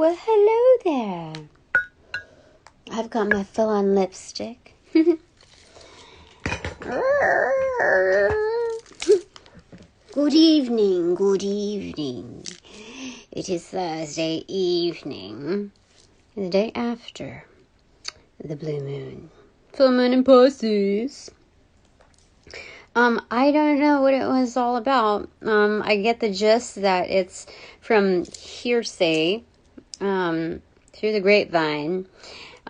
Well, hello there. I've got my full-on lipstick. Good evening, good evening. It is Thursday evening, the day after the blue moon. Full moon and Pisces. I don't know what it was all about. I get the gist that it's from hearsay, through the grapevine,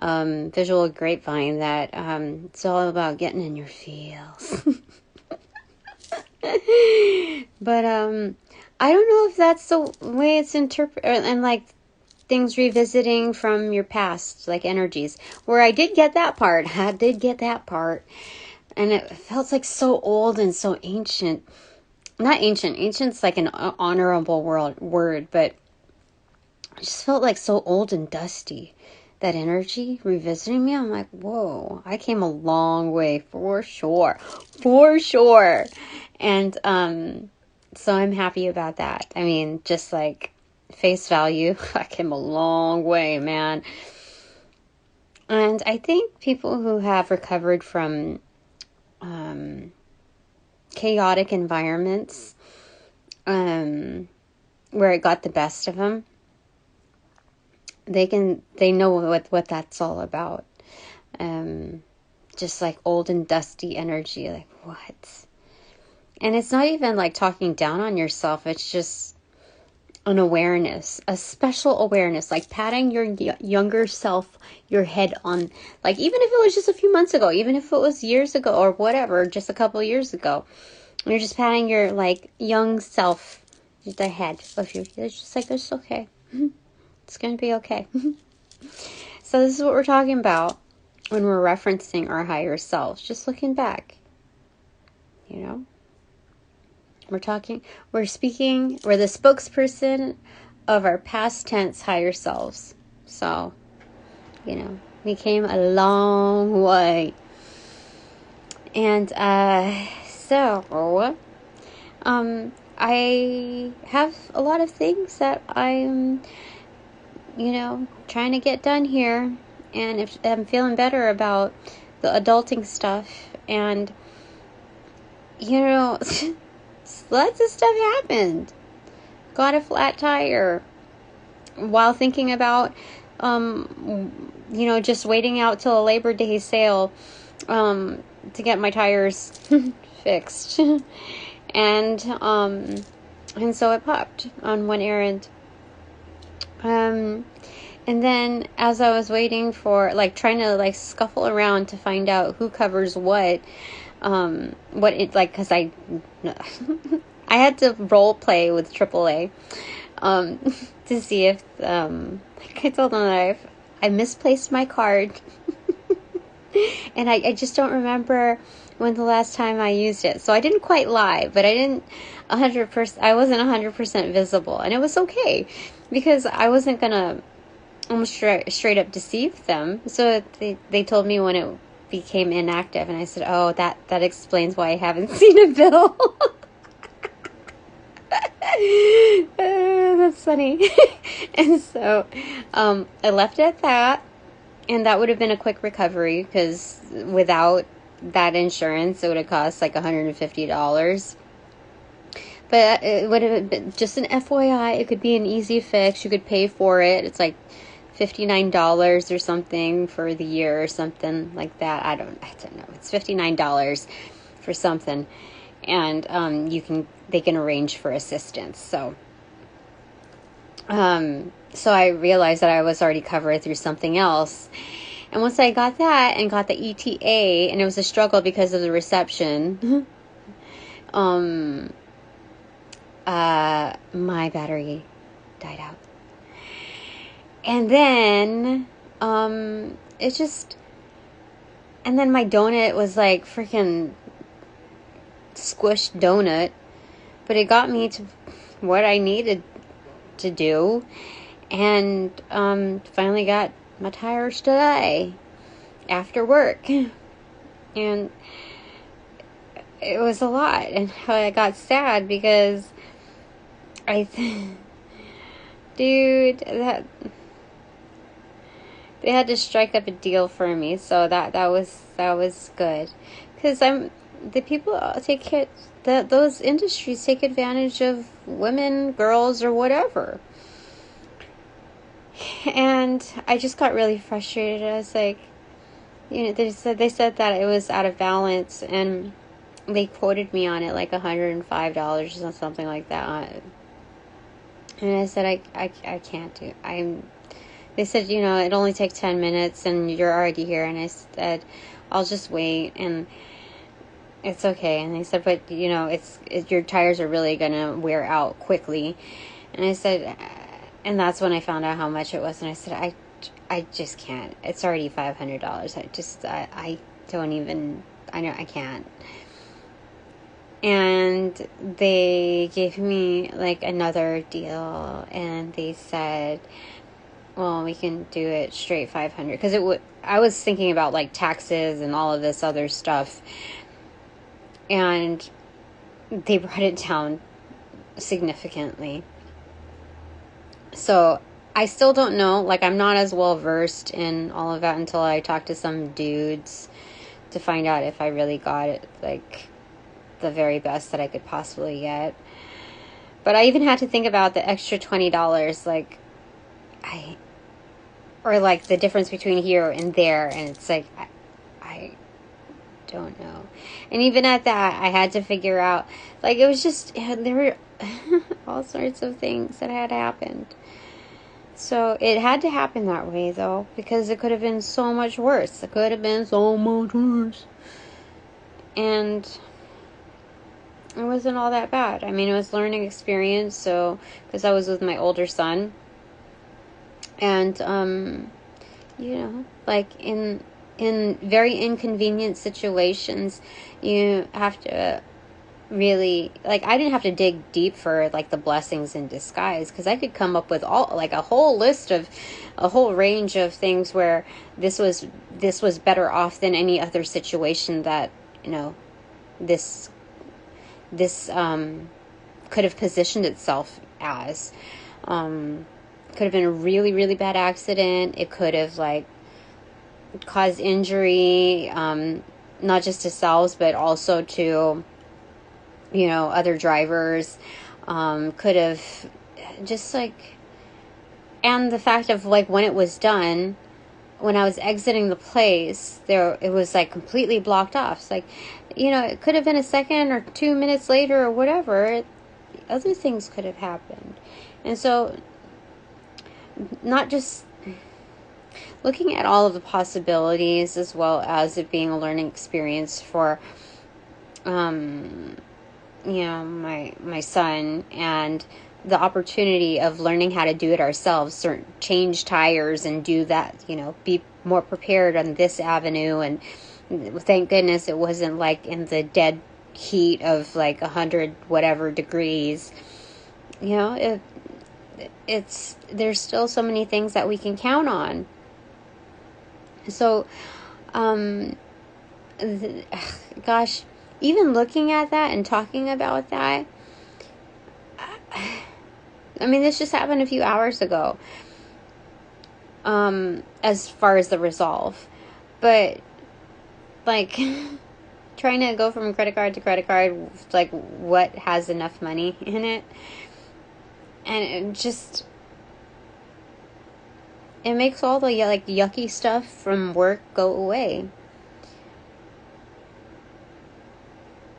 visual grapevine, that it's all about getting in your feels. But I don't know if that's the way it's interpreted, and like things revisiting from your past, like energies, where I did get that part. And it felt like so old and so ancient. Not ancient. Ancient's like an honorable word, but it just felt like so old and dusty. That energy revisiting me, I'm like, whoa, I came a long way for sure. For sure. And so I'm happy about that. I mean, just like face value, I came a long way, man. And I think people who have recovered from chaotic environments, where it got the best of them, they know what that's all about. Just like old and dusty energy, like what? And it's not even like talking down on yourself. It's just an awareness, a special awareness, like patting your younger self, your head on, like even if it was just a few months ago, even if it was years ago or whatever, just a couple of years ago, you're just patting your like young self, the head of you. It's just like, it's okay. It's going to be okay. So this is what we're talking about when we're referencing our higher selves, just looking back, you know. We're the spokesperson of our past tense higher selves. So, you know, we came a long way. And, so, I have a lot of things that I'm, you know, trying to get done here. And if I'm feeling better about the adulting stuff. And, you know, lots of stuff happened. Got a flat tire while thinking about, you know, just waiting out till a Labor Day sale, to get my tires fixed. And so it popped on one errand. And then as I was waiting for, like, trying to, like, scuffle around to find out who covers what it, like, because I had to role play with AAA, to see if, like I told them that I misplaced my card, and I just don't remember when the last time I used it, so I didn't quite lie, but I wasn't 100% visible, and it was okay, because I wasn't gonna almost straight up deceive them, so they told me when it became inactive, and I said, oh, that explains why I haven't seen a bill. That's funny. And so I left it at that, and that would have been a quick recovery, because without that insurance it would have cost like $150, but it would have been just an FYI. It could be an easy fix. You could pay for it. It's like $59 or something for the year or something like that. I don't know. It's $59 for something, and they can arrange for assistance. So I realized that I was already covered through something else, and once I got that and got the ETA, and it was a struggle because of the reception, my battery died out. And then, and then my donut was like freaking squished donut, but it got me to what I needed to do, and, finally got my tires today after work, and it was a lot, and I got sad because dude, they had to strike up a deal for me, so that was good, because the people take care, those industries take advantage of women, girls, or whatever. And I just got really frustrated. I was like, they said that it was out of balance, and they quoted me on it like $105 or something like that. And I said, I can't do it. They said, it only takes 10 minutes and you're already here. And I said, I'll just wait, and it's okay. And they said, but your tires are really gonna wear out quickly. And I said, and that's when I found out how much it was. And I said, I just can't. It's already $500. I don't even, I can't. And they gave me like another deal, and they said, well, we can do it straight $500, because I was thinking about like taxes and all of this other stuff, and they brought it down significantly. So I still don't know, like I'm not as well versed in all of that until I talk to some dudes to find out if I really got it like the very best that I could possibly get. But I even had to think about the extra $20, like or like the difference between here and there, and it's like I don't know. And even at that, I had to figure out, like, it was just, there were all sorts of things that had happened. So it had to happen that way, though, because it could have been so much worse. It could have been so much worse. And it wasn't all that bad. I mean, it was learning experience, so, because I was with my older son. And, like in very inconvenient situations, you have to really, like, I didn't have to dig deep for like the blessings in disguise, because I could come up with a whole list of a whole range of things where this was better off than any other situation that this could have positioned itself as. Could have been a really, really bad accident. It could have like caused injury, not just to selves, but also to, other drivers. Could have just like, and the fact of like when it was done, when I was exiting the place, it was like completely blocked off. It's like, it could have been a second or 2 minutes later or whatever. Other things could have happened. And so, not just looking at all of the possibilities, as well as it being a learning experience for, my son, and the opportunity of learning how to do it ourselves, change tires and do that, be more prepared on this avenue. And thank goodness it wasn't like in the dead heat of like 100 whatever degrees. There's still so many things that we can count on. So, gosh, even looking at that and talking about that, I mean, this just happened a few hours ago, as far as the resolve. But, like, trying to go from credit card to credit card, like, what has enough money in it? And it makes all the, like, yucky stuff from work go away.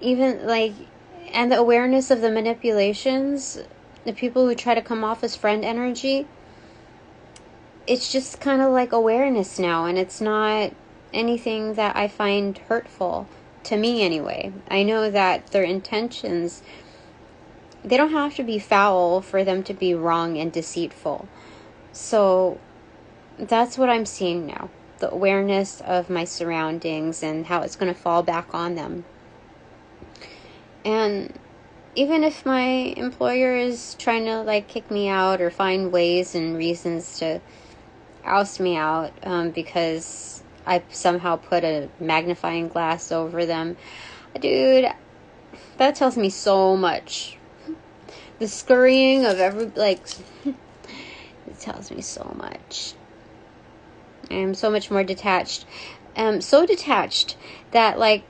Even, like, and the awareness of the manipulations, the people who try to come off as friend energy, it's just kind of like awareness now, and it's not anything that I find hurtful, to me anyway. I know that their intentions, they don't have to be foul for them to be wrong and deceitful. So that's what I'm seeing now. The awareness of my surroundings and how it's going to fall back on them. And even if my employer is trying to like kick me out or find ways and reasons to oust me out, because I somehow put a magnifying glass over them, dude, that tells me so much. The scurrying of it tells me so much. I am so much more detached. So detached that, like,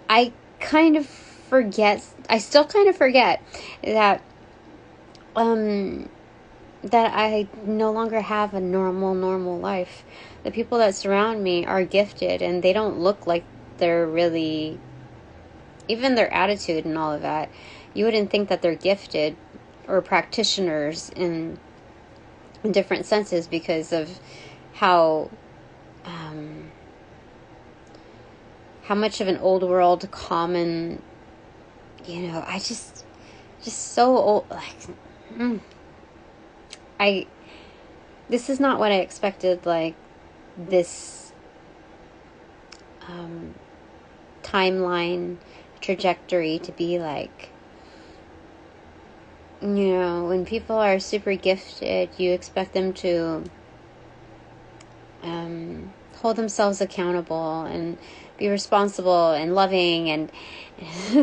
I kind of forget, I still kind of forget that, that I no longer have a normal life. The people that surround me are gifted, and they don't look like they're really, even their attitude and all of that, you wouldn't think that they're gifted or practitioners in different senses because of how much of an old world common, I just so old, like, this is not what I expected, like, this timeline trajectory to be like. When people are super gifted, you expect them to hold themselves accountable and be responsible and loving, and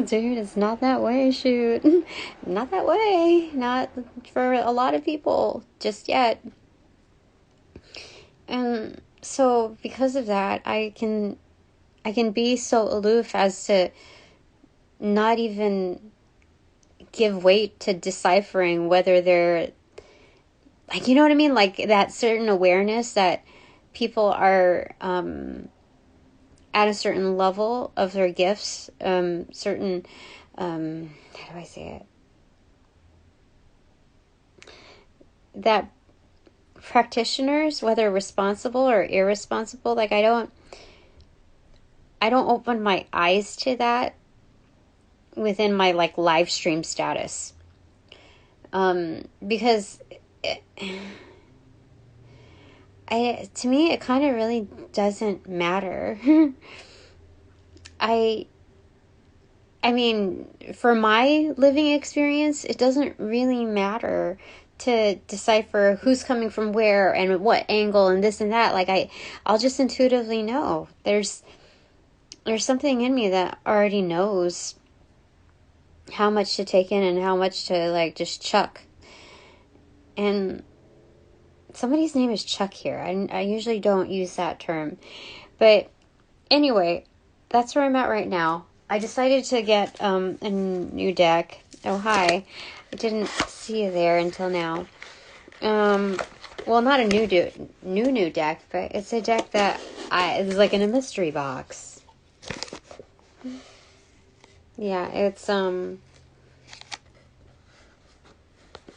dude, it's not that way, shoot. Not that way. Not for a lot of people just yet. And so because of that, I can be so aloof as to not even give weight to deciphering whether they're, like, you know what I mean? Like, that certain awareness that people are at a certain level of their gifts, certain, how do I say it? That practitioners, whether responsible or irresponsible, like, I don't open my eyes to that within my, like, live stream status. Because to me, it kind of really doesn't matter. I mean, for my living experience, it doesn't really matter to decipher who's coming from where and what angle and this and that. Like, I'll just intuitively know. There's something in me that already knows how much to take in and how much to, like, just chuck. And somebody's name is Chuck here. I usually don't use that term. But anyway, that's where I'm at right now. I decided to get a new deck. Oh, hi. I didn't see you there until now. Well, not a new deck, but it's a deck that it's like in a mystery box. Yeah, it's, I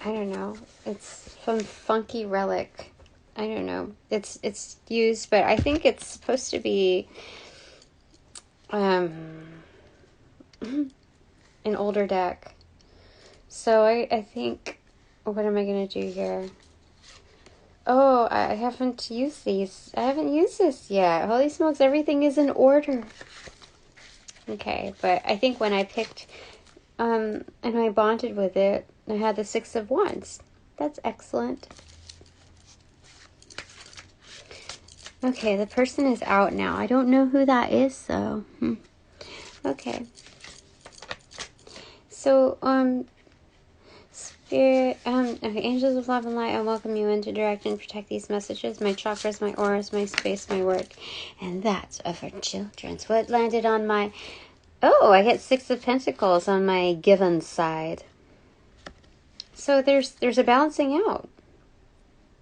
don't know. It's from Funky Relic. I don't know. It's used, but I think it's supposed to be, an older deck. So I think, what am I going to do here? Oh, I haven't used these. I haven't used this yet. Holy smokes, everything is in order. Okay, but I think when I picked, and I bonded with it, I had the 6 of Wands. That's excellent. Okay, the person is out now. I don't know who that is, though. Okay. So, Spirit, okay, Angels of Love and Light, I welcome you in to direct and protect these messages. My chakras, my auras, my space, my work. And that's of our children's. What landed on my... Oh, I get 6 of Pentacles on my given side. So there's a balancing out.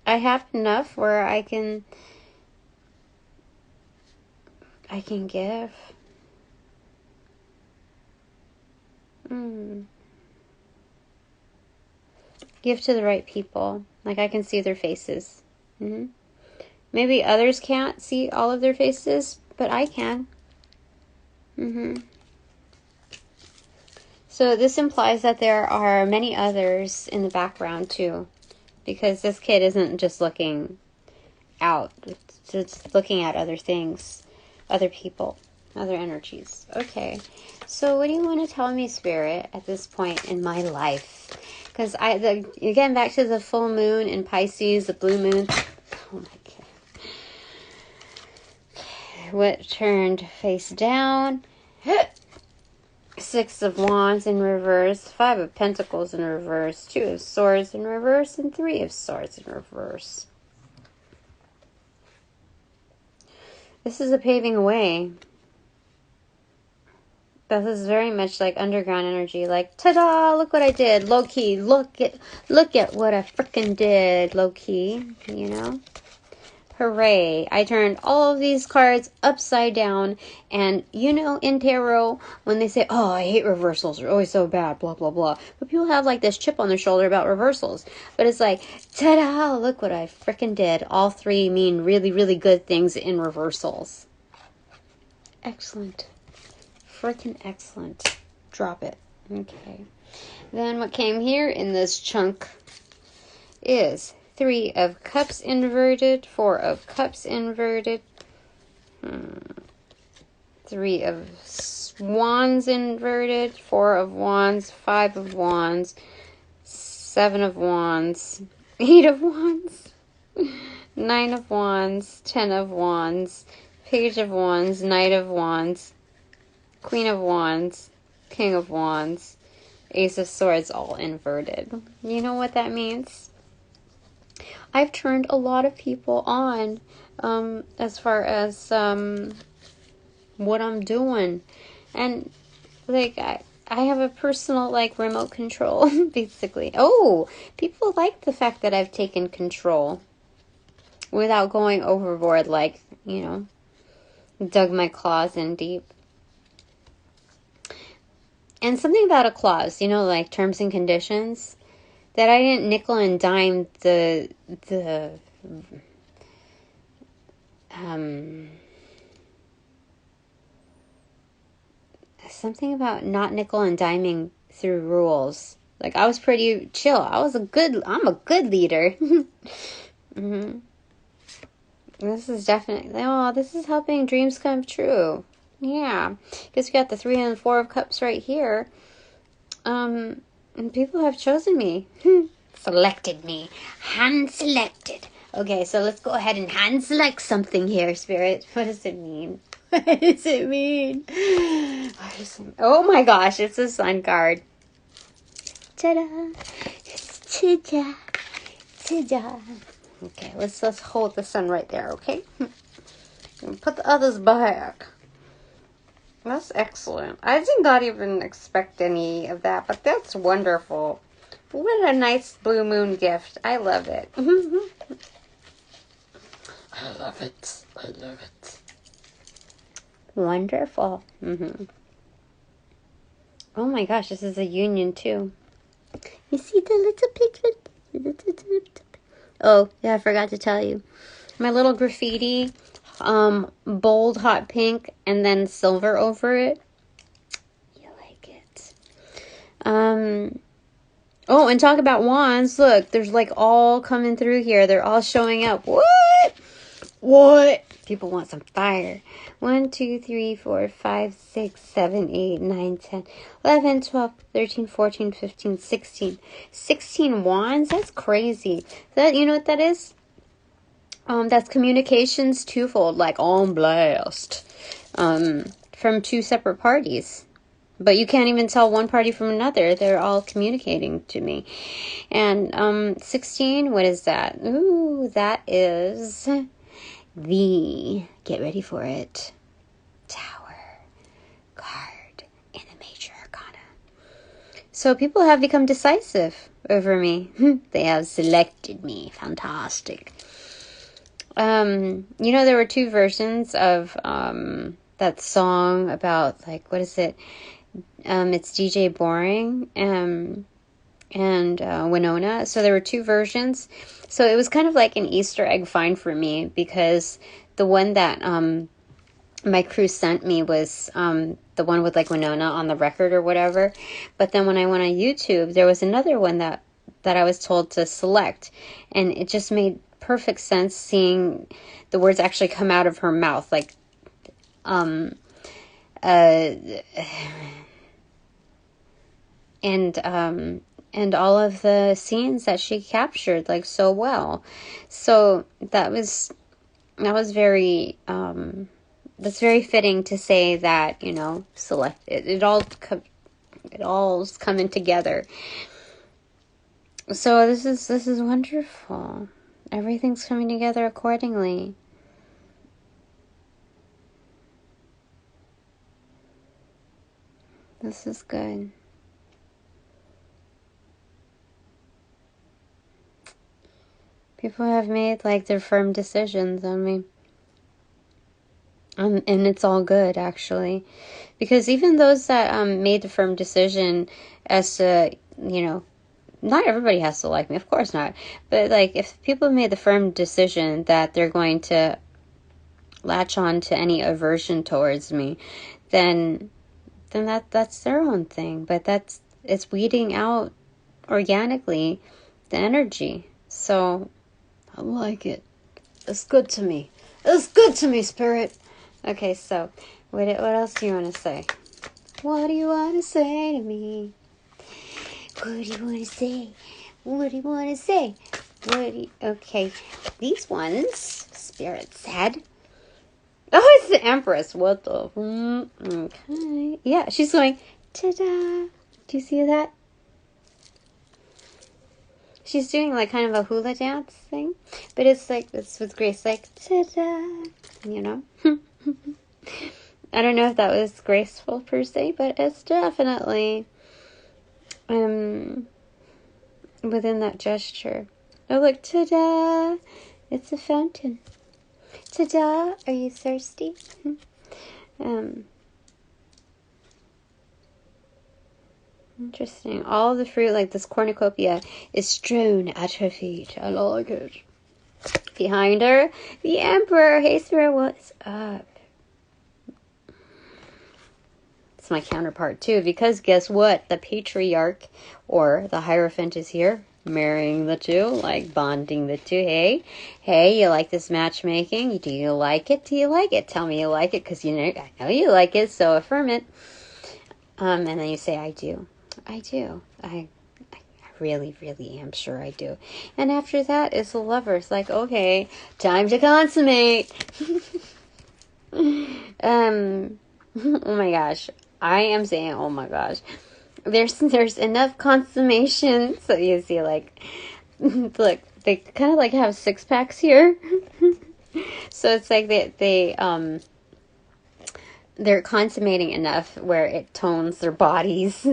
I have enough where I can give. Give to the right people. Like, I can see their faces. Maybe others can't see all of their faces, but I can. So this implies that there are many others in the background too, because this kid isn't just looking out, it's looking at other things, other people, other energies. Okay, so what do you want to tell me, Spirit, at this point in my life? Because again, back to the full moon in Pisces, the blue moon. Oh my God. Okay, what turned face down? 6 of Wands in reverse, 5 of Pentacles in reverse, 2 of Swords in reverse, and 3 of Swords in reverse. This is a paving way. This is very much like underground energy. Like, ta-da! Look what I did. Low key. Look at what I frickin' did. Low key. You know. Hooray. I turned all of these cards upside down. And, you know, in tarot, when they say, oh, I hate reversals. They're always so bad. Blah, blah, blah. But people have, like, this chip on their shoulder about reversals. But it's like, ta-da! Look what I frickin' did. All three mean really, really good things in reversals. Excellent. Freaking excellent. Drop it. Okay. Then what came here in this chunk is 3 of Cups inverted, 4 of Cups inverted, 3 of Wands inverted, 4 of Wands, 5 of Wands, 7 of Wands, 8 of Wands, 9 of Wands, 10 of Wands, Page of Wands, Knight of Wands, Queen of Wands, King of Wands, Ace of Swords, all inverted. You know what that means? I've turned a lot of people on as far as what I'm doing. And, like, I have a personal, like, remote control, basically. Oh, people like the fact that I've taken control without going overboard, like, you know, dug my claws in deep. And something about a clause, you know, like terms and conditions, that I didn't nickel and dime the something about not nickel and diming through rules. Like, I was pretty chill. I'm a good leader. Mm-hmm. This is definitely, this is helping dreams come true. Yeah, because we got the 3 and 4 of Cups right here. And people have chosen me. Selected me. Hand selected. Okay, so let's go ahead and hand select something here, Spirit. What does it mean? What does it mean? Oh my gosh, it's a sun card. Ta-da! It's ta-da! Ta-da! Okay, let's hold the sun right there, okay? Put the others back. That's excellent. I did not even expect any of that, but that's wonderful. What a nice blue moon gift. I love it. I love it. I love it. Wonderful. Oh my gosh, this is a union too. You see the little picture? Oh, yeah, I forgot to tell you. My little graffiti, bold hot pink, and then silver over it. You like it. Oh, and talk about wands. Look, there's like all coming through here. They're all showing up. What? People want some fire. 1, 2, 3, 4, 5, 6, 7, 8, 9, 10, 11, 12, 13, 14, 15, 16. 16 wands? That's crazy. You know what that is? That's communications twofold, like on blast. From 2 separate parties. But you can't even tell one party from another. They're all communicating to me. And 16, what is that? Ooh, that is get ready for it, Tower card in the Major Arcana. So people have become decisive over me. They have selected me. Fantastic. You know, there were 2 versions of that song about, like, what is it? It's DJ Boring and Winona. So there were 2 versions. So it was kind of like an Easter egg find for me, because the one that my crew sent me was the one with, like, Winona on the record or whatever. But then when I went on YouTube, there was another one that I was told to select, and it just made perfect sense seeing the words actually come out of her mouth, like and all of the scenes that she captured, like, so well. So that was very that's very fitting to say that, you know, selected. It all's coming together. So this is wonderful. Everything's coming together accordingly. This is good. People have made, like, their firm decisions on me. And it's all good, actually. Because even those that made the firm decision as to, you know, not everybody has to like me, of course not. But, like, if people made the firm decision that they're going to latch on to any aversion towards me, then that's their own thing. But it's weeding out organically the energy. So I like it. It's good to me. It's good to me, Spirit. Okay, so what else do you want to say? What do you want to say to me? What do you want to say? What do you want to say? Okay, these ones, Spirit said. Oh, it's the Empress. What the? Okay. Yeah, she's going, ta-da. Do you see that? She's doing like kind of a hula dance thing. But it's like, it's with grace, like, ta-da. You know? I don't know if that was graceful per se, but it's definitely within that gesture. Oh, look, ta-da. It's a fountain. Ta-da. Are you thirsty? Interesting. All the fruit, like this cornucopia, is strewn at her feet. I like it. Behind her, the Emperor. Hey, Spirit, what's up? It's my counterpart, too, because guess what? The Patriarch, or the Hierophant, is here, marrying the two, like bonding the two. Hey, you like this matchmaking? Do you like it? Do you like it? Tell me you like it, because I know you like it, so affirm it. And then you say, I do. I do. I really, really am sure I do. And after that is the Lovers. Like, okay, time to consummate. Oh my gosh. I am saying, oh my gosh. There's enough consummation. So you see, like, look, they kind of like have 6-packs here. So it's like they're consummating enough where it tones their bodies.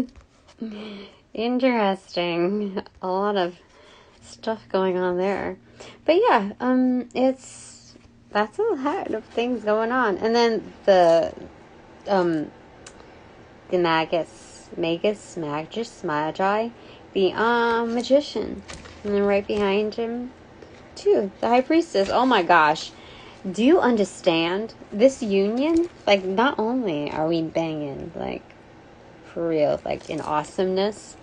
Interesting. A lot of stuff going on there. But yeah, that's a lot of things going on. And then the Magus, Magi, the Magician. And then right behind him, too, the High Priestess. Oh my gosh. Do you understand? This union, like, not only are we banging, like, for real, like, in awesomeness,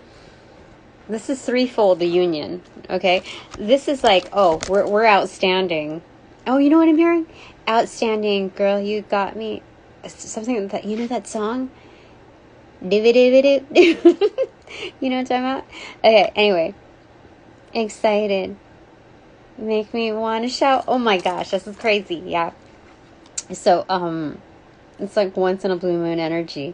this is threefold the union, okay? This is like, oh, we're outstanding. Oh, you know what I'm hearing? Outstanding, girl, you got me. Something that, you know that song? Do-do-do-do. You know what I'm talking about? Okay, anyway. Excited. Make me want to shout. Oh my gosh, this is crazy. Yeah. So, it's like once in a blue moon energy.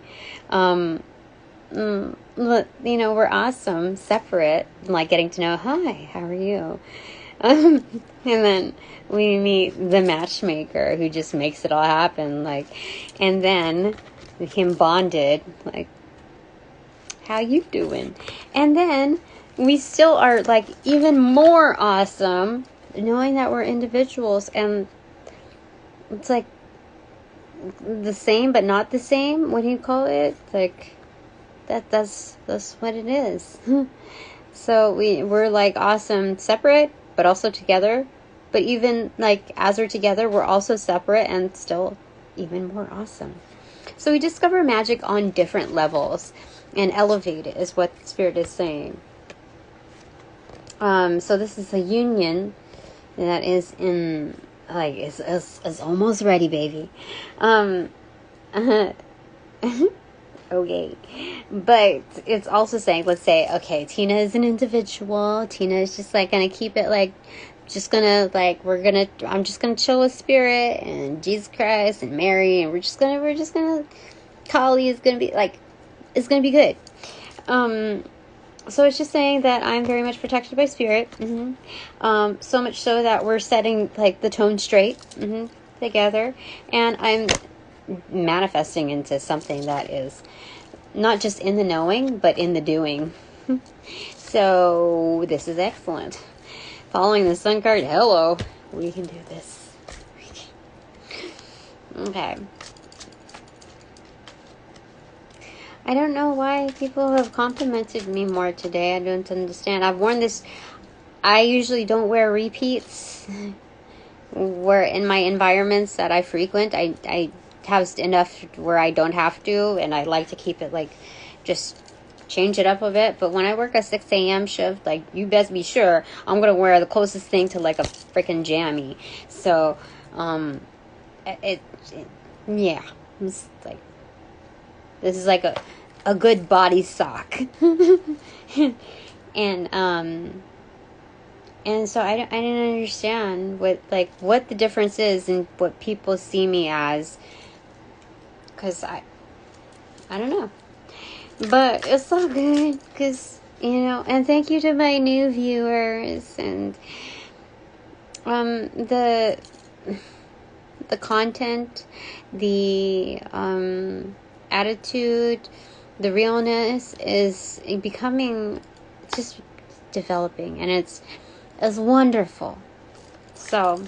Look, you know, we're awesome, separate, like getting to know, hi, how are you? And then we meet the matchmaker who just makes it all happen, like, and then him bonded, like, how you doing? And then we still are, like, even more awesome knowing that we're individuals, and it's like the same but not the same. What do you call it? Like, that's what it is. So we're like awesome separate but also together, but even like as we're together we're also separate and still even more awesome. So we discover magic on different levels and elevate it, is what Spirit is saying. So this is a union that is in, like, is almost ready, baby. Okay. But it's also saying, let's say, okay, Tina is an individual. Tina is just, like, gonna keep it, like, just gonna, like, I'm just gonna chill with Spirit and Jesus Christ and Mary, and we're just gonna, Kali is gonna be, like, it's gonna be good. So it's just saying that I'm very much protected by Spirit. So much so that we're setting, like, the tone straight together. And I'm manifesting into something that is not just in the knowing, but in the doing. So this is excellent. Following the sun card, hello, we can do this. Okay. I don't know why people have complimented me more today. I don't understand. I've worn this. I usually don't wear repeats. Where in my environments that I frequent, I have enough where I don't have to, and I like to keep it like just change it up a bit. But when I work a 6 a.m. shift, like, you best be sure I'm gonna wear the closest thing to like a freaking jammy. So yeah, it's like, this is like a good body sock. And so I didn't understand what the difference is and what people see me as, because I don't know, but it's all good, because, you know. And thank you to my new viewers, and the content, the attitude, the realness is becoming, just developing, and it's wonderful. So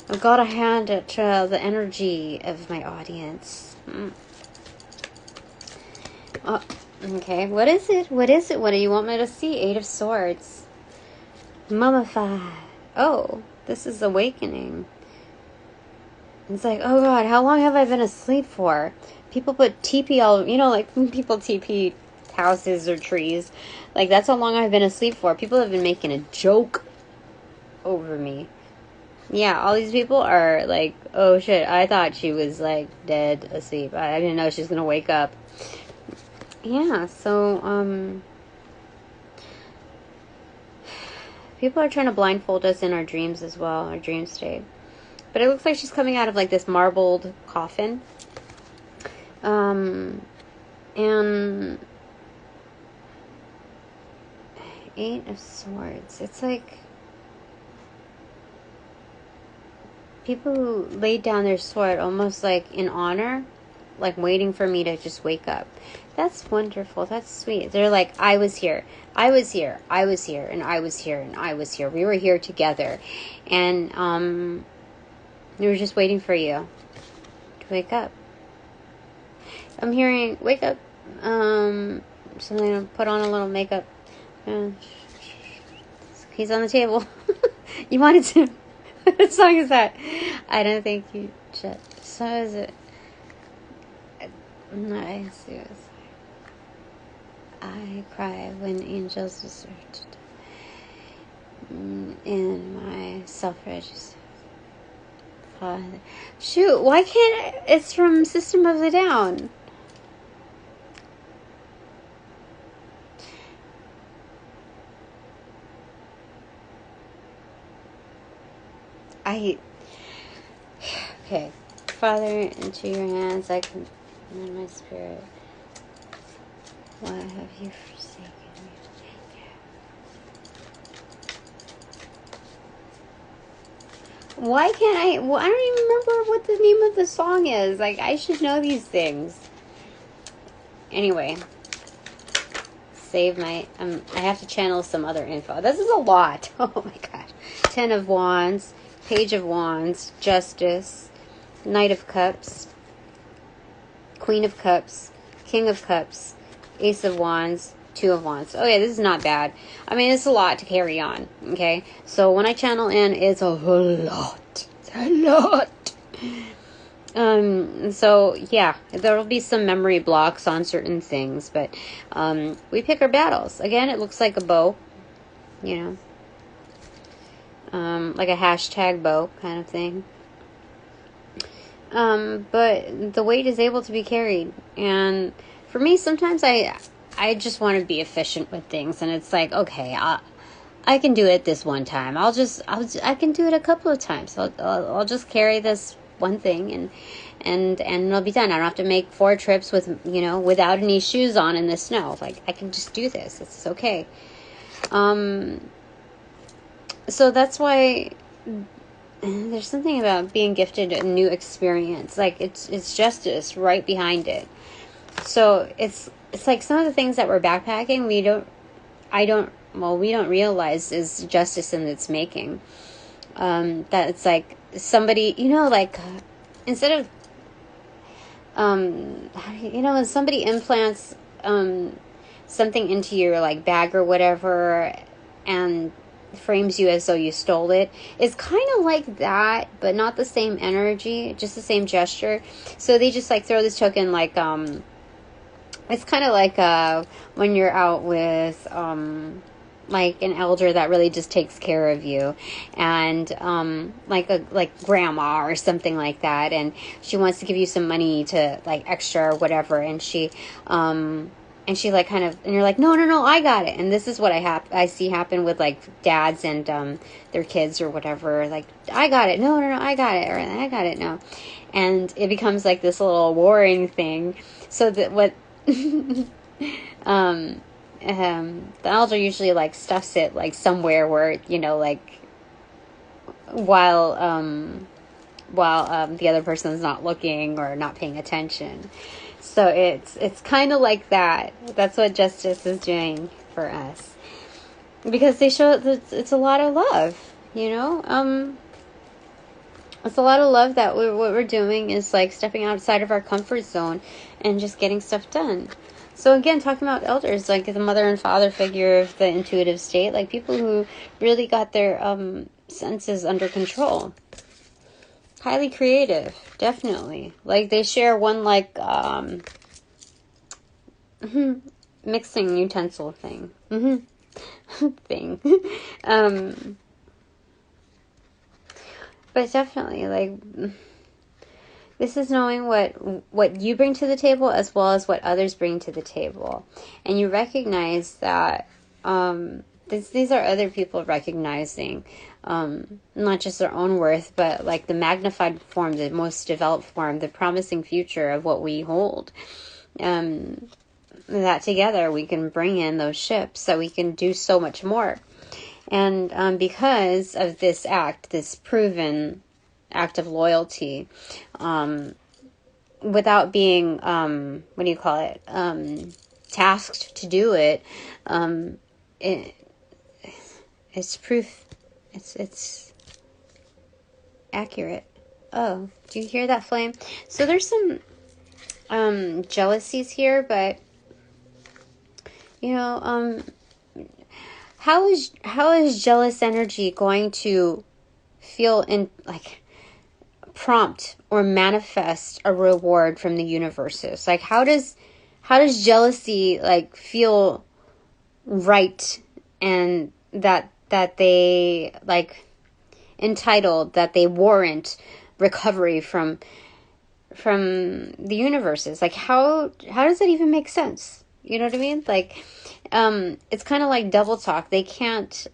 I've got to hand it to the energy of my audience. Oh, okay, what is it? What do you want me to see? 8 of Swords. Mummified. Oh, this is awakening. It's like, oh God, how long have I been asleep for? People put TP all, you know, like people TP houses or trees. Like, that's how long I've been asleep for. People have been making a joke over me. Yeah, all these people are like, oh shit, I thought she was like dead asleep. I didn't know she was gonna wake up. Yeah, so people are trying to blindfold us in our dreams as well, our dream state. But it looks like she's coming out of like this marbled coffin. And 8 of Swords. It's like people who laid down their sword almost like in honor, like waiting for me to just wake up. That's wonderful. That's sweet. They're like, I was here. I was here. I was here. And I was here. And I was here. We were here together. And we were just waiting for you to wake up. I'm hearing, wake up. Something to put on a little makeup. He's on the table. You wanted to. What song is that? I don't think you should. So is it? I see. I cry when angels desert in my self-register. Father. Shoot, why can't it's from System of a Down? Okay. Father, into your hands I commend my spirit. Why have you forsaken me? Why can't I? Well, I don't even remember what the name of the song is. Like, I should know these things. Anyway. Save my... I have to channel some other info. This is a lot. Oh my gosh. 10 of Wands. Page of Wands. Justice. Knight of Cups. Queen of Cups. King of Cups. Ace of Wands. 2 of Wands. Oh yeah, this is not bad. I mean, it's a lot to carry on. Okay? So when I channel in, it's a lot. It's a lot. So yeah, there'll be some memory blocks on certain things, but we pick our battles. Again, it looks like a bow, you know, like a hashtag bow kind of thing. But the weight is able to be carried, and for me, sometimes I just want to be efficient with things, and it's like, okay, I can do it this one time. I can do it a couple of times. I'll just carry this one thing and it'll be done. I don't have to make 4 trips with, you know, without any shoes on in the snow. Like, I can just do this. It's okay. So that's why there's something about being gifted a new experience. Like, it's justice right behind it. So it's like some of the things that we're backpacking, we don't realize is justice in its making. That it's like somebody, like instead of, when somebody implants something into your like bag or whatever and frames you as though you stole it, it's kind of like that, but not the same energy, just the same gesture. So they just like throw this token like it's kind of like when you're out with like an elder that really just takes care of you, and like grandma or something like that, and she wants to give you some money to like extra or whatever, and she like kind of, and you're like, no, I got it. And this is what I see happen with like dads and their kids or whatever, like, I got it, no, I got it, or I got it, no. And it becomes like this little warring thing, so that what the elder usually like stuffs it like somewhere where, like while the other person's not looking or not paying attention. So it's kind of like that. That's what justice is doing for us, because they show that it's a lot of love, It's a lot of love that what we're doing is like stepping outside of our comfort zone and just getting stuff done. So again, talking about elders, like the mother and father figure of the intuitive state, like people who really got their senses under control. Highly creative, definitely. Like they share one like mixing utensil thing. Thing. But definitely, like, this is knowing what you bring to the table as well as what others bring to the table. And you recognize that these are other people recognizing not just their own worth, but like the magnified form, the most developed form, the promising future of what we hold. That together we can bring in those ships, so we can do so much more. And because of this act, this proven act of loyalty, without being, tasked to do it, it's proof, it's accurate. Oh, do you hear that flame? So there's some jealousies here, but, how is jealous energy going to feel in like prompt or manifest a reward from the universes? Like how does jealousy like feel right, and that they like entitled, that they warrant recovery from the universes? Like how does that even make sense? You know what I mean? Like, it's kind of like double talk. They can't,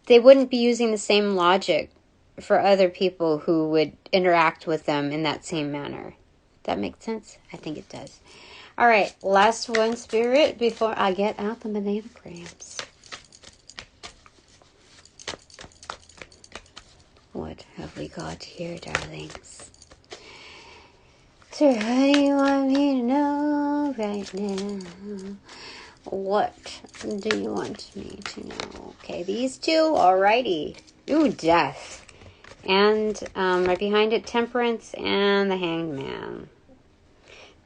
they wouldn't be using the same logic for other people who would interact with them in that same manner. That makes sense? I think it does. All right, last one, Spirit, before I get out the bananagrams. What have we got here, darlings? So what do you want me to know right now? What do you want me to know? Okay, these two, alrighty. Ooh, Death. And right behind it, Temperance and the Hanged Man.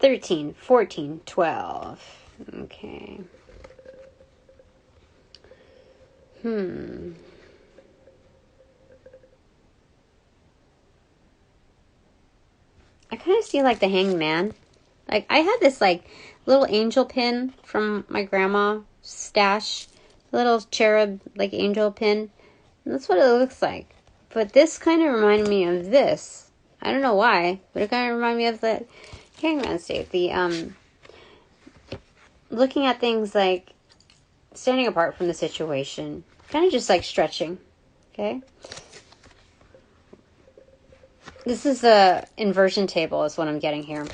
13, 14, 12. Okay. I kind of see like the Hanged Man. Like I had this like little angel pin from my grandma's stash, little cherub like angel pin. And that's what it looks like. But this kind of reminded me of this. I don't know why, but it kind of reminded me of the Hanged Man state. The looking at things like standing apart from the situation, kind of just like stretching. Okay. This is the inversion table is what I'm getting here.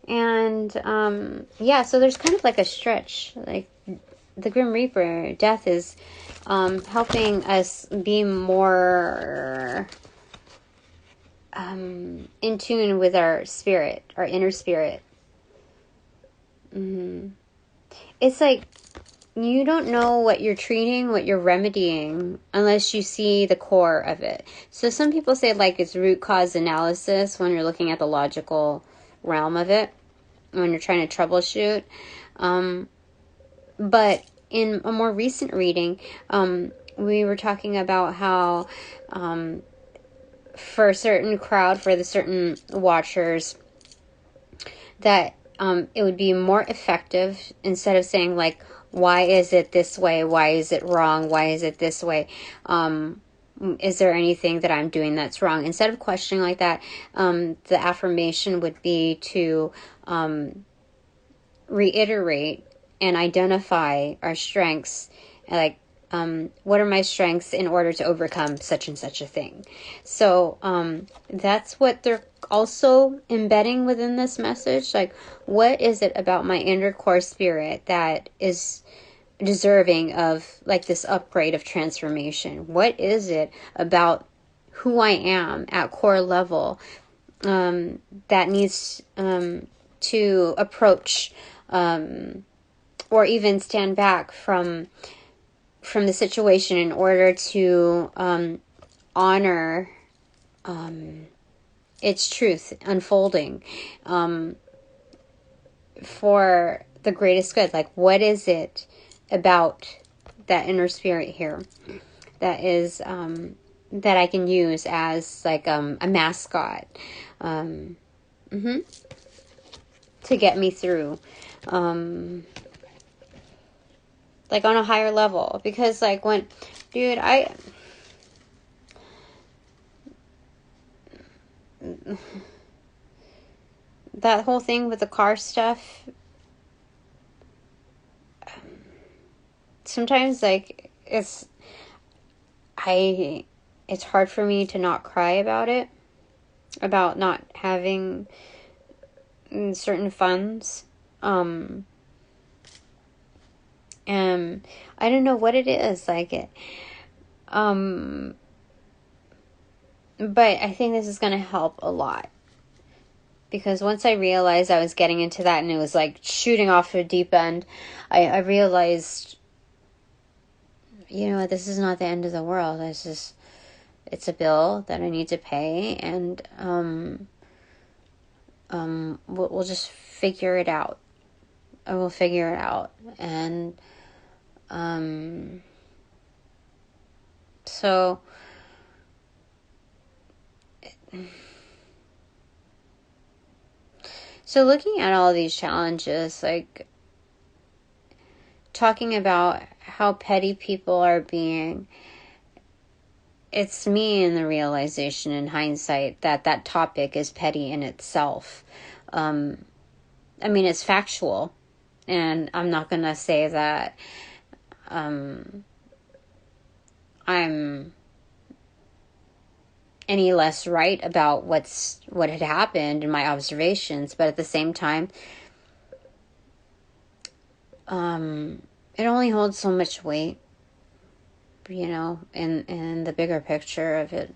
And, so there's kind of like a stretch. Like, the Grim Reaper, Death, is helping us be more in tune with our spirit, our inner spirit. It's like you don't know what you're treating, what you're remedying, unless you see the core of it. So some people say like it's root cause analysis when you're looking at the logical realm of it, when you're trying to troubleshoot. But in a more recent reading, we were talking about how for a certain crowd, for the certain watchers, that it would be more effective, instead of saying like, why is it this way? Why is it wrong? Why is it this way? Is there anything that I'm doing that's wrong? Instead of questioning like that, the affirmation would be to reiterate and identify our strengths, like, what are my strengths in order to overcome such and such a thing? So that's what they're also embedding within this message. Like, what is it about my inner core spirit that is deserving of like this upgrade of transformation? What is it about who I am at core level that needs to approach or even stand back from the situation in order to honor its truth unfolding for the greatest good? Like, what is it about that inner spirit here that is that I can use as like a mascot to get me through, like on a higher level? Because like when, dude, that whole thing with the car stuff, sometimes like it's hard for me to not cry about it, about not having certain funds. And I don't know what it is, like it. But I think this is going to help a lot. Because once I realized I was getting into that and it was like shooting off a deep end, I realized, you know, this is not the end of the world. It's a bill that I need to pay, and we'll just figure it out. I will figure it out. And so looking at all these challenges, like talking about how petty people are being, it's me in the realization in hindsight that topic is petty in itself. I mean, it's factual, and I'm not going to say that I'm any less right about what had happened in my observations, but at the same time, it only holds so much weight, you know, in the bigger picture of it,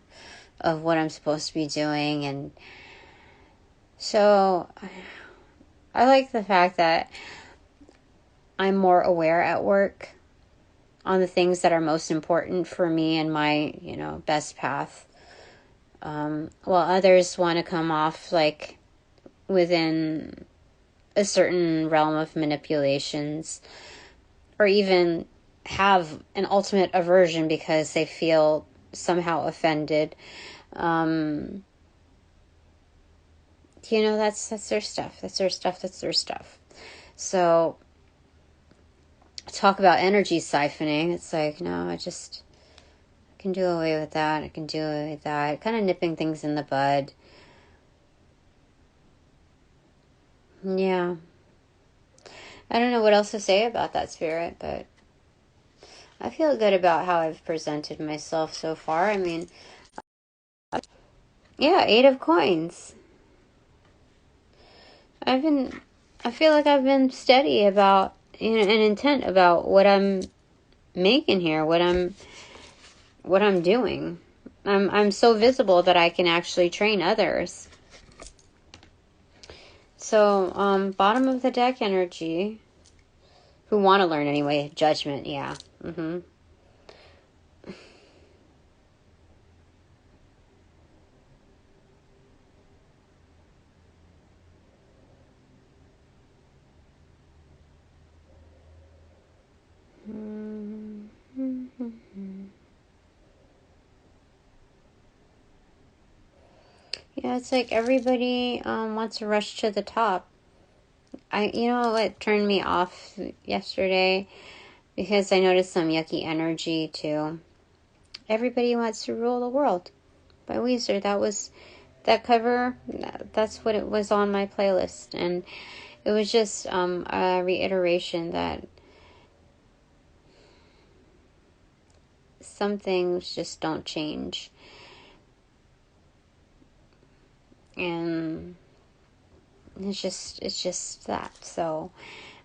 of what I'm supposed to be doing. And so I like the fact that I'm more aware at work on the things that are most important for me and my, you know, best path. While others want to come off like within a certain realm of manipulations, or even have an ultimate aversion because they feel somehow offended. You know, that's their stuff. That's their stuff. So talk about energy siphoning. It's like, no, I can do away with that. I can do away with that. Kind of nipping things in the bud. Yeah. I don't know what else to say about that, spirit, but I feel good about how I've presented myself so far. I mean, yeah, 8 of coins. I feel like I've been steady about, you know, and intent about what I'm making here, what I'm doing. I'm so visible that I can actually train others. So, bottom of the deck energy. Who want to learn anyway. Judgment, yeah. Mm-hmm. Yeah, it's like everybody wants to rush to the top. You know what turned me off yesterday? Because I noticed some yucky energy too. Everybody Wants to Rule the World by Weezer. That cover, that's what it was on my playlist. And it was just a reiteration that some things just don't change. And it's just that. So,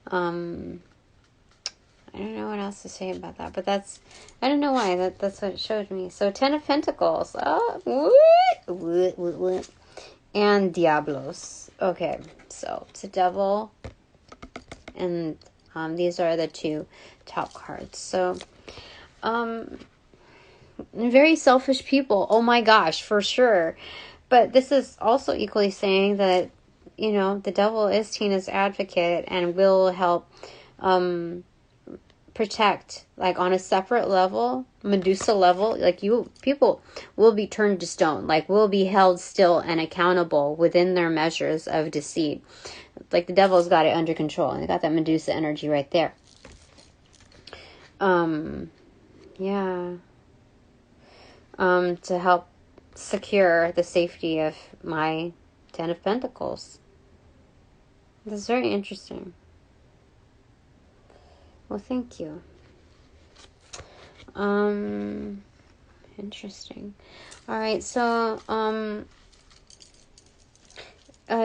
I don't know what else to say about that, but I don't know why, that's what it showed me. So 10 of Pentacles. Oh, what? And Diablos. Okay, so it's a devil. And these are the two top cards. So, very selfish people. Oh my gosh, for sure. But this is also equally saying that, you know, the devil is Tina's advocate and will help protect, like on a separate level, Medusa level, like people will be turned to stone, like will be held still and accountable within their measures of deceit. Like the devil's got it under control, and they got that Medusa energy right there. Yeah. To help secure the safety of my 10 of Pentacles. That's very interesting. Well, thank you. Interesting. All right, so,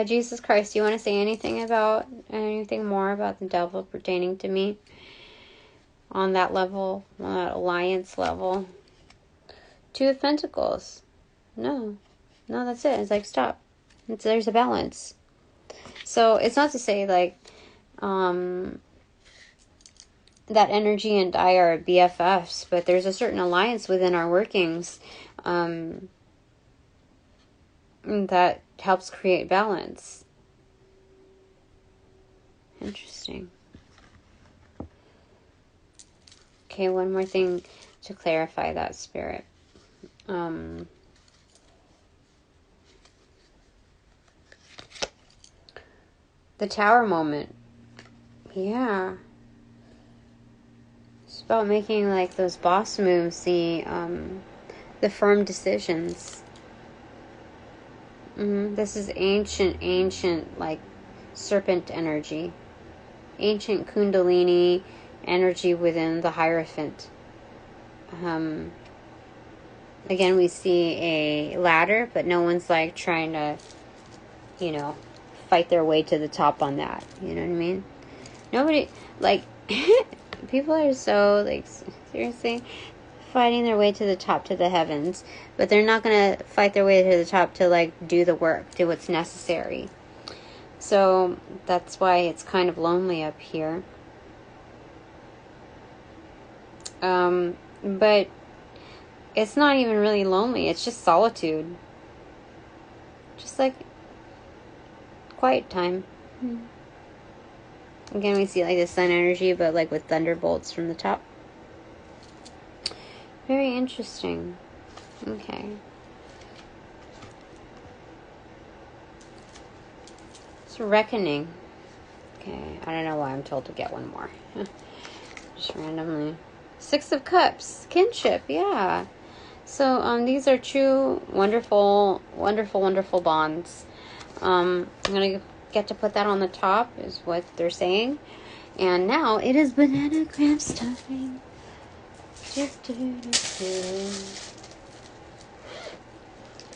Jesus Christ, do you want to say anything more about the devil pertaining to me on that level, on that alliance level? 2 of Pentacles. No, that's it. It's like, stop. There's a balance. So it's not to say like, that energy and I are BFFs, but there's a certain alliance within our workings, that helps create balance. Interesting. Okay, one more thing to clarify that, Spirit. The Tower moment. Yeah. It's about making like those boss moves, the firm decisions. This is ancient like serpent energy. Ancient Kundalini energy within the Hierophant. Again, we see a ladder, but no one's like trying to, fight their way to the top on that. You know what I mean? Nobody, like, people are so, like, seriously fighting their way to the top, to the heavens, but they're not going to fight their way to the top to, like, do the work, do what's necessary. So that's why it's kind of lonely up here. But it's not even really lonely. It's just solitude. Just like quiet time. Again, we see like the sun energy, but like with thunderbolts from the top. Very interesting. Okay. It's Reckoning. Okay, I don't know why I'm told to get one more. Just randomly. 6 of Cups. Kinship, yeah. So, these are true, wonderful, wonderful, wonderful bonds. I'm going to get to put that on the top, is what they're saying. And now, it is Bananagram stuffing.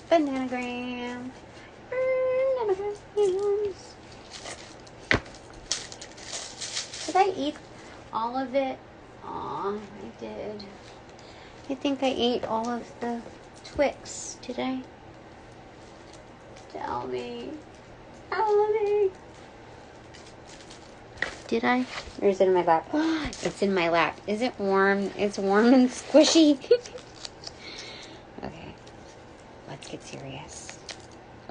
Bananagram. Did I eat all of it? Aw, I did. I think I ate all of the Twix, did I? Tell me. Tell me. Did I? Or is it in my lap? It's in my lap. Is it warm? It's warm and squishy. Okay. Let's get serious.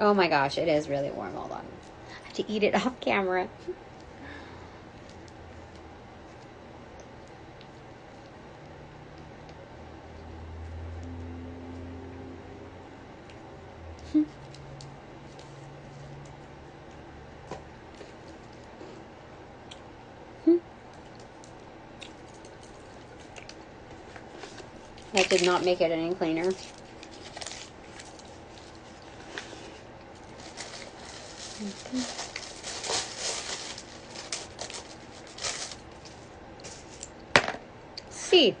Oh my gosh, it is really warm. Hold on. I have to eat it off camera. That did not make it any cleaner. C.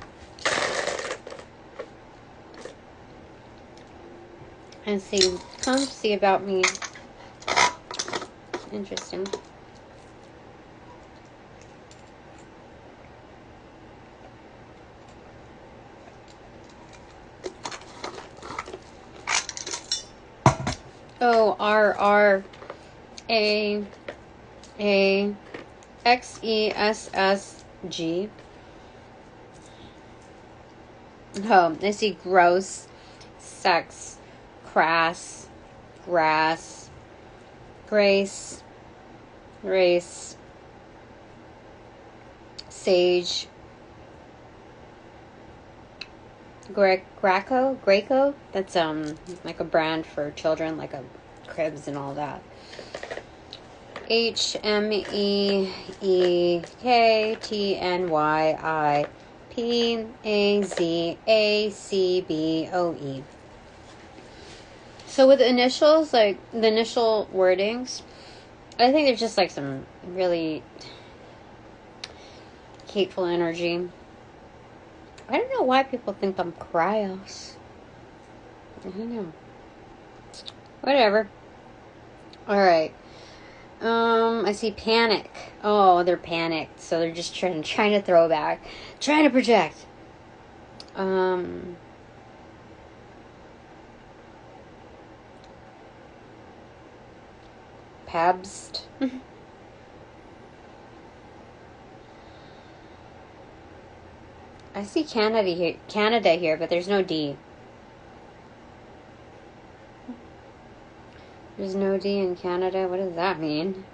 And C. Come see about me. Interesting. O R A X E S S G. Oh, I see gross, sex, crass, grass, grace, race, sage, Greco. That's like a brand for children, like a cribs and all that. HMEEKTNYIPAZACBOE. So with initials, like the initial wordings, I think there's just like some really hateful energy. I don't know why people think I'm cryos. I don't know. Whatever. Alright. I see panic. Oh, they're panicked. So they're just trying to throw back. Trying to project. Pabst. I see Canada here, but there's no D. There's no D in Canada? What does that mean?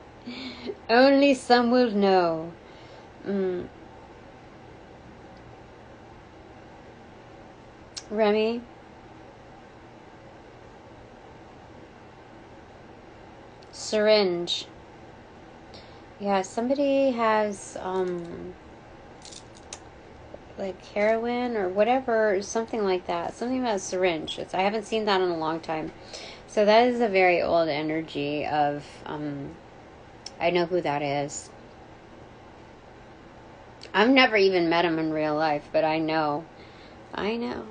Only some will know. Remy? Syringe. Yeah, somebody has, like heroin or whatever, something like that. Something about a syringe. I haven't seen that in a long time. So that is a very old energy of, I know who that is. I've never even met him in real life, but I know. I know.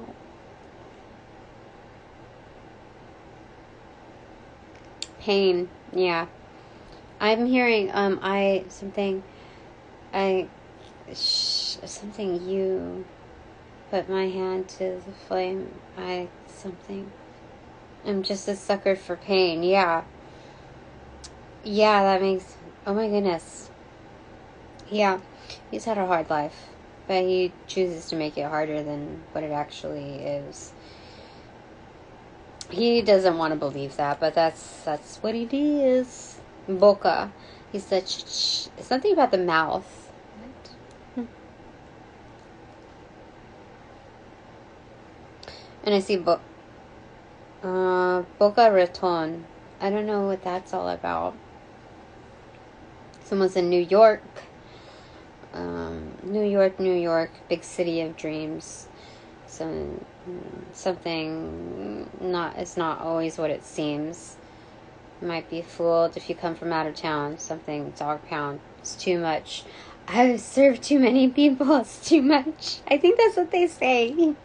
Pain, yeah. I'm hearing, something you put my hand to the flame. I'm just a sucker for pain. Yeah. Yeah, that makes... Oh my goodness. Yeah. He's had a hard life. But he chooses to make it harder than what it actually is. He doesn't want to believe that, but that's what he is. Boca. He said something about the mouth. What? And I see Boca Raton. I don't know what that's all about. Someone's in New York. New York, big city of dreams. Something it's not always what it seems. You might be fooled if you come from out of town. Something dog pound. It's too much. I've served too many people. It's too much. I think that's what they say.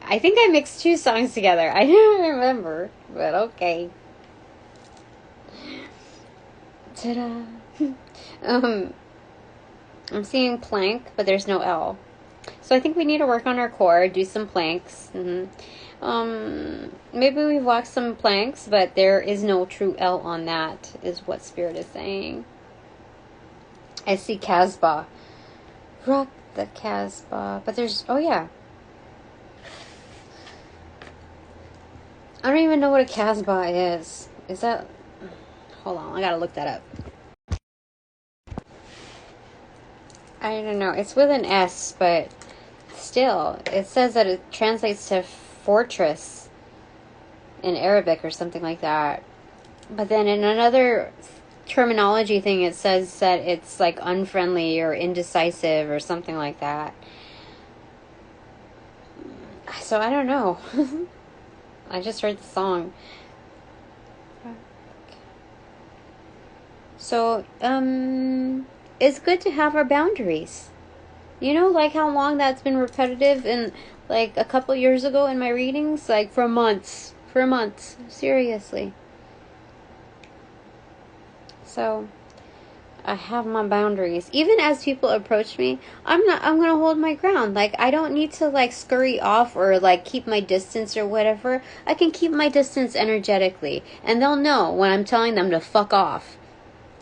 I think I mixed two songs together. I don't remember, but okay. Tada. I'm seeing plank, but there's no L. So I think we need to work on our core, do some planks. Maybe we've walked some planks, but there is no true L on that, is what Spirit is saying. I see Casbah. Rock the Casbah. But there's, oh yeah. I don't even know what a Casbah is. Is that, hold on, I gotta look that up. I don't know. It's with an S, but still, it says that it translates to fortress in Arabic or something like that. But then in another terminology thing, it says that it's like unfriendly or indecisive or something like that. So I don't know. I just heard the song. So, it's good to have our boundaries. You know, like how long that's been repetitive and like a couple years ago in my readings, like for months, seriously. So, I have my boundaries. Even as people approach me, I'm gonna hold my ground. Like, I don't need to like scurry off or like keep my distance or whatever. I can keep my distance energetically, and they'll know when I'm telling them to fuck off.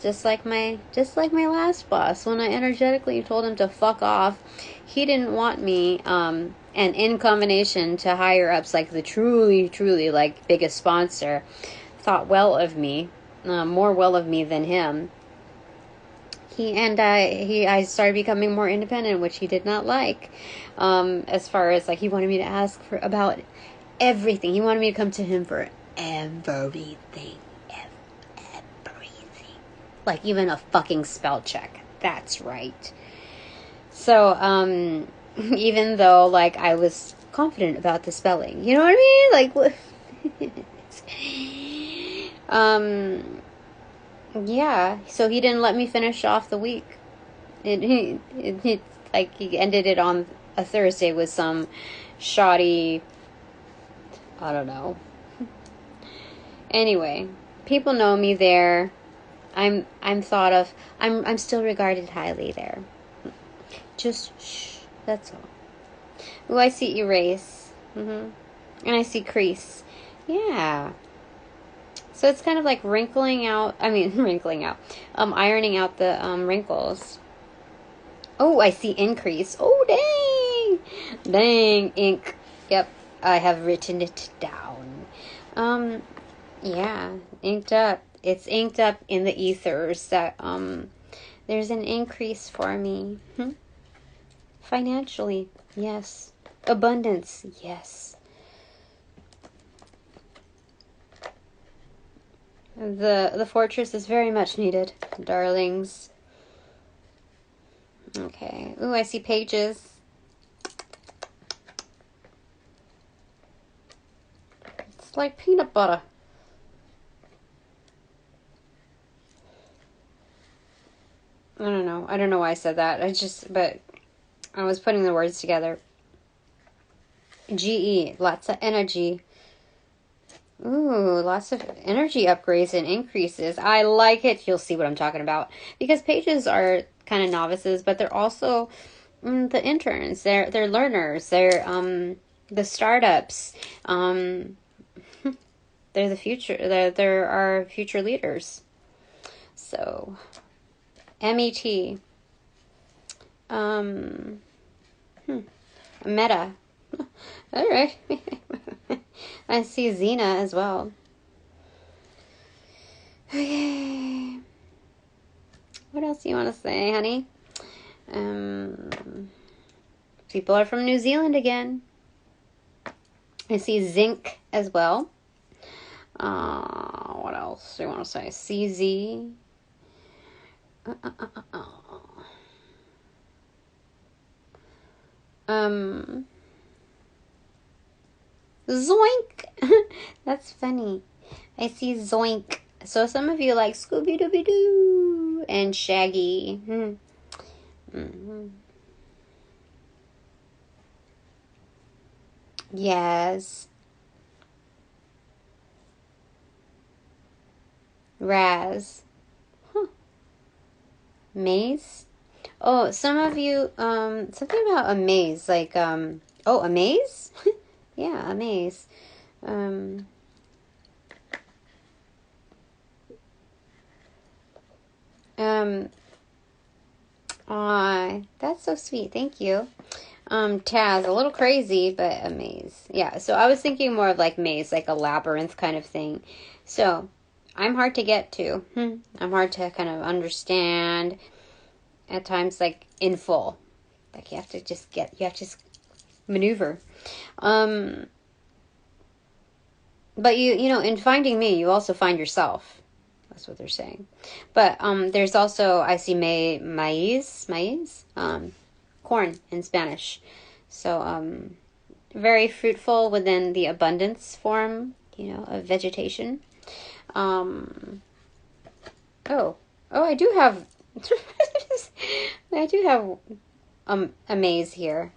Just like my last boss, when I energetically told him to fuck off, he didn't want me, and in combination to higher ups, like the truly, like, biggest sponsor, thought well of me, more well of me than him. I started becoming more independent, which he did not like, as far as, like, he wanted me to ask about everything. He wanted me to come to him for everything. Like, even a fucking spell check. That's right. So, even though, like, I was confident about the spelling. You know what I mean? Like, yeah. So he didn't let me finish off the week. He ended it on a Thursday with some shoddy, I don't know. Anyway, people know me there. I'm thought of. I'm still regarded highly there. Just shh. That's all. Ooh, I see erase. And I see crease. Yeah. So it's kind of like wrinkling out. Ironing out the wrinkles. Oh, I see increase. Oh, dang, ink. Yep, I have written it down. Yeah, inked up. It's inked up in the ethers that there's an increase for me. Financially, yes. Abundance, yes. The fortress is very much needed, darlings. Okay. Ooh, I see pages. It's like peanut butter. I don't know. I don't know why I said that. But I was putting the words together. GE, lots of energy. Ooh, lots of energy upgrades and increases. I like it. You'll see what I'm talking about. Because pages are kind of novices, but they're also the interns. They're learners. They're the startups. They're the future. They're our future leaders. So, MET. Meta. All right. I see Xena as well. Okay. What else do you want to say, honey? People are from New Zealand again. I see zinc as well. What else do you want to say? CZ. Zoink! That's funny. I see zoink. So some of you like Scooby-Dooby-Doo and Shaggy. Yes. Raz. Maze. Oh, some of you, something about a maze, like, oh, a maze? Yeah, a maze. Aw, that's so sweet. Thank you. Taz, a little crazy, but a maze. Yeah, so I was thinking more of like maze, like a labyrinth kind of thing. So, I'm hard to get to. I'm hard to kind of understand at times, like in full. Like you have to just maneuver. But you know, in finding me, you also find yourself. That's what they're saying. But there's also, I see maize, corn in Spanish. So very fruitful within the abundance form, you know, of vegetation. Oh, I do have, I do have a maze here.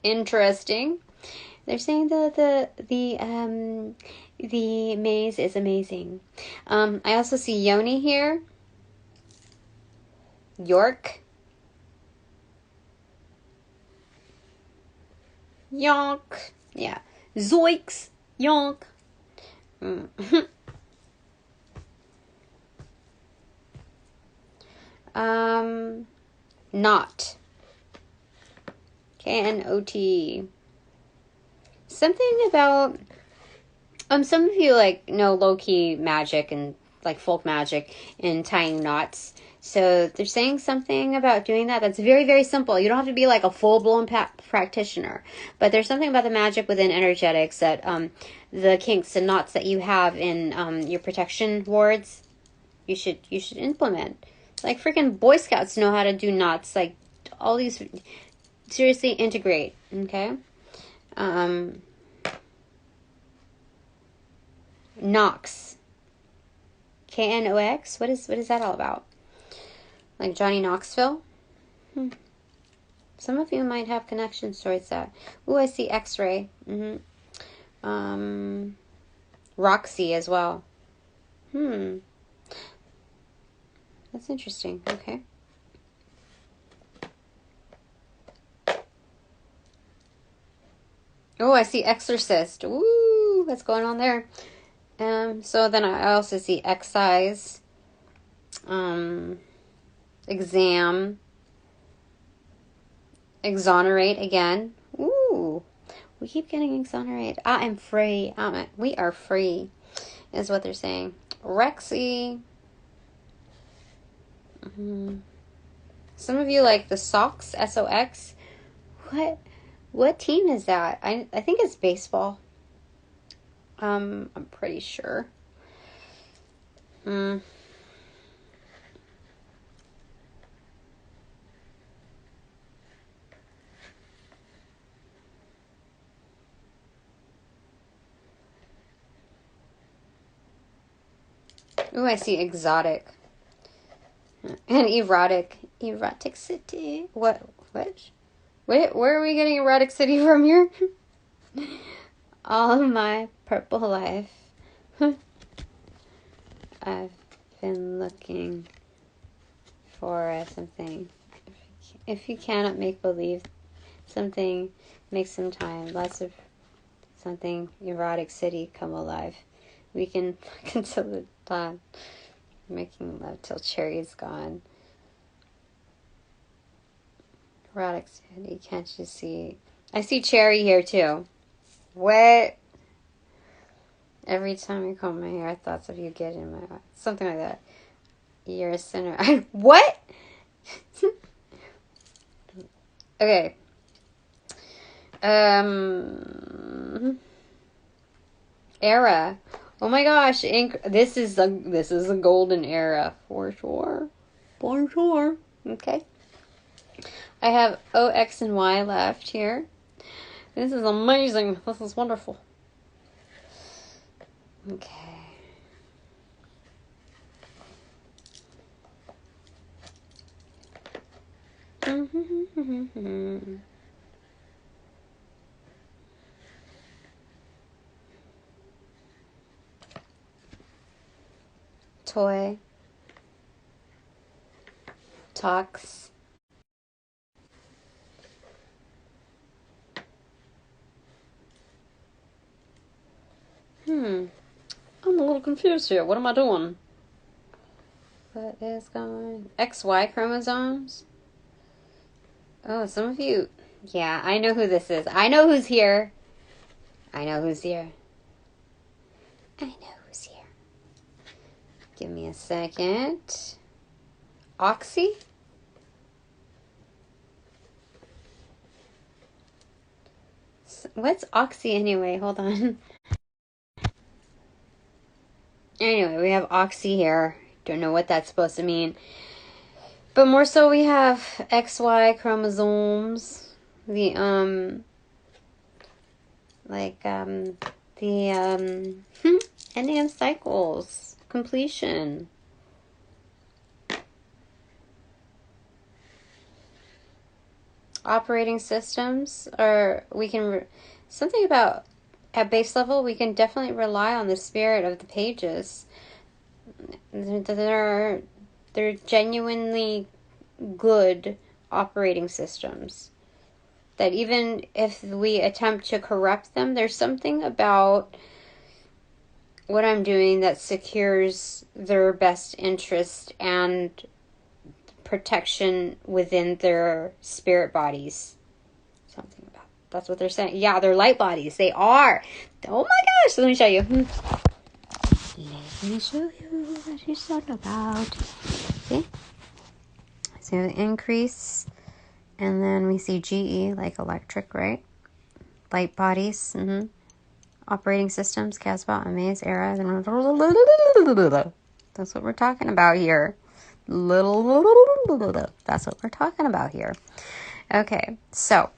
Interesting. They're saying the maze is amazing. I also see Yoni here. York. Yonk. Yeah. Zoinks. Yonk. Not. Knot. Something about some of you like know low-key magic and like folk magic and tying knots. So they're saying something about doing that that's very, very simple. You don't have to be like a full-blown practitioner. But there's something about the magic within energetics that the kinks and knots that you have in your protection wards, you should implement. Like freaking Boy Scouts know how to do knots. Like all these, seriously integrate. Okay. Knox. Knox? What is that all about? Like Johnny Knoxville? Some of you might have connections towards that. Ooh, I see X-ray. Roxy as well. That's interesting. Okay. Oh, I see Exorcist. Ooh, what's going on there? So then I also see excise, exam, exonerate again. Ooh, we keep getting exonerate. I am free. We are free, is what they're saying. Rexy. Some of you like the Sox, SOX. What team is that? I think it's baseball. I'm pretty sure. Oh, I see exotic. And erotic. Erotic City. What? Wait, where are we getting Erotic City from here? All of my purple life. I've been looking for something. If you cannot make believe something, make some time. Lots of something. Erotic City, come alive. We can fuck until the dawn. Making love till Cherry's gone. Erotic City, can't you see? I see Cherry here too. What? Every time you comb my hair, thoughts of you get in my eyes. Something like that. You're a sinner. What? Okay. Era. Oh my gosh, this is a golden era for sure. For sure. Okay. I have O, X, and Y left here. This is amazing. This is wonderful. Okay. Toy. talks. I'm a little confused here. What am I doing? What is going? XY chromosomes? Oh, some of you. Yeah, I know who this is. I know who's here. I know who's here. I know who's here. Give me a second. Oxy? What's Oxy anyway? Hold on. Anyway, we have Oxy here. Don't know what that's supposed to mean. But more so we have XY chromosomes. The, ending of cycles. Completion. Operating systems, or we can, something about, at base level, we can definitely rely on the spirit of the pages. They're genuinely good operating systems. That even if we attempt to corrupt them, there's something about what I'm doing that secures their best interest and protection within their spirit bodies. Something about that's what they're saying. Yeah, they're light bodies. They are. Oh my gosh! Let me show you. Let me show you what she's talking about. See? So increase, and then we see GE like electric, right? Light bodies. Operating systems, Casbah, Amaze, Era. That's what we're talking about here. That's what we're talking about here. Okay, so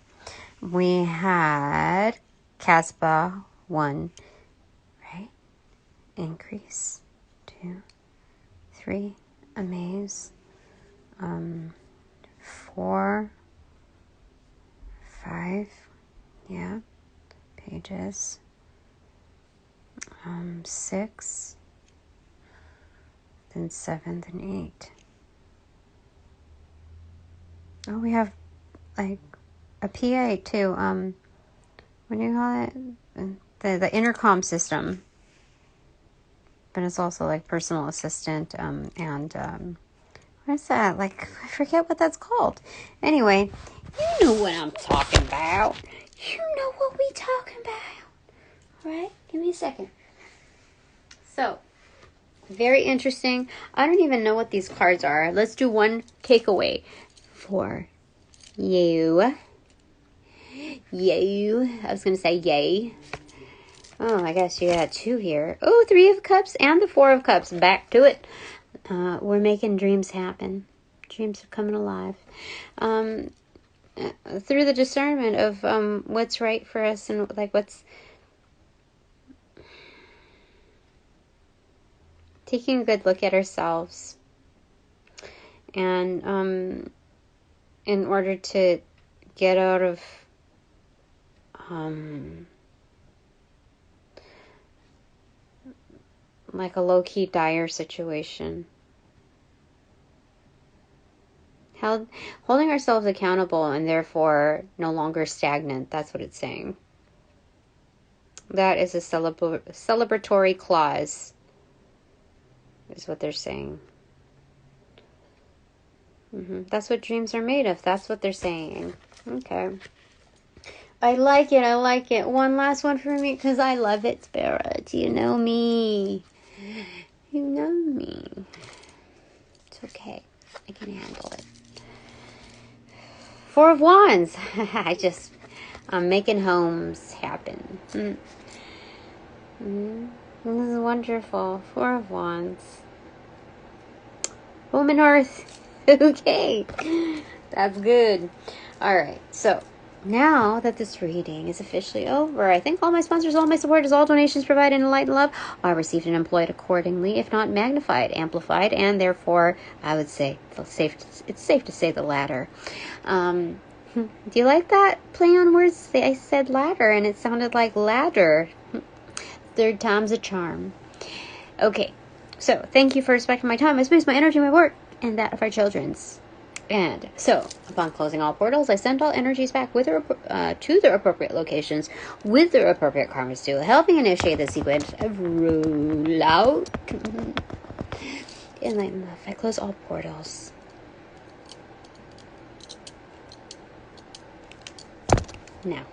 we had Casbah 1, right? Increase 2, 3, Amaze 4, 5, yeah, pages 6, then 7, then 8. Oh, we have like a PA too. What do you call it? The intercom system. But it's also like personal assistant and what is that? Like, I forget what that's called. Anyway, you know what I'm talking about. You know what we talking about. All right? Give me a second. So, very interesting. I don't even know what these cards are. Let's do one takeaway for you. You. I was going to say yay. Oh, I guess you got 2 here. Oh, 3 of Cups and the 4 of Cups. Back to it. We're making dreams happen. Dreams are coming alive. Through the discernment of what's right for us and like what's... Taking a good look at ourselves. And in order to get out of like a low-key dire situation. Holding ourselves accountable and therefore no longer stagnant. That's what it's saying. That is a celebratory clause, is what they're saying. That's what dreams are made of. That's what they're saying. Okay. I like it. I like it. One last one for me because I love it, Spirit. You know me. You know me. It's okay. I can handle it. 4 of Wands. I'm making homes happen. This is wonderful. 4 of Wands. Home and Earth. Okay. That's good. Alright, so now that this reading is officially over, I thank all my sponsors, all my supporters, all donations provided in light and love are received and employed accordingly, if not magnified, amplified, and therefore, I would say, it's safe to say the latter. Do you like that play on words? I said ladder, and it sounded like ladder. 3rd time's a charm. Okay, so thank you for respecting my time, my space, my energy, my work, and that of our children's. And so, upon closing all portals, I send all energies back with to their appropriate locations with their appropriate karmas too, helping initiate the sequence of rollout. Enlightened love. I close all portals. Now.